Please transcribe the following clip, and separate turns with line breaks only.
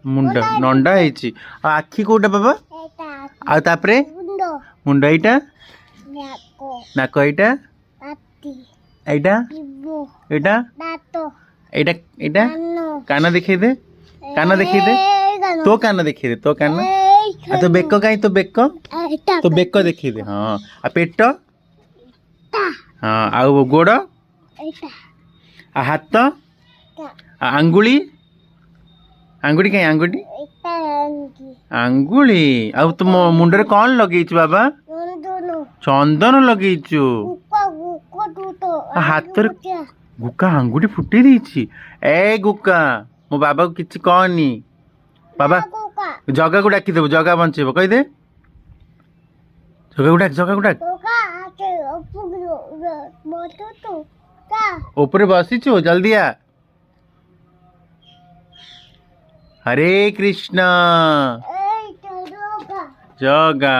मुंड नंडा है आखि कोटा बाबा आ तापरे मुंड एटा नाक एटा एटा एटा एटा एटा कान देखै दे तो कान देखै दे तो कान आ तो बेक काई तो बेक देखै दे हां आ पेट हां आ गोड़ आ हाथ आंगुली आंगुड़ी कहीं आंगुड़ी आंगुली आ तुम मुंडरे कौन लगेइछु बाबा चंदन लगेइछु हाथ गुका आंगुठी फुटी देइछि ए गुका मो बाबा को किछि कहनी बाबा जगा को डाकी देबो जगा बंचेबो कहि दे जगा को डाक ऊपर बसिछु जल्दी आ हरे कृष्णा जगा।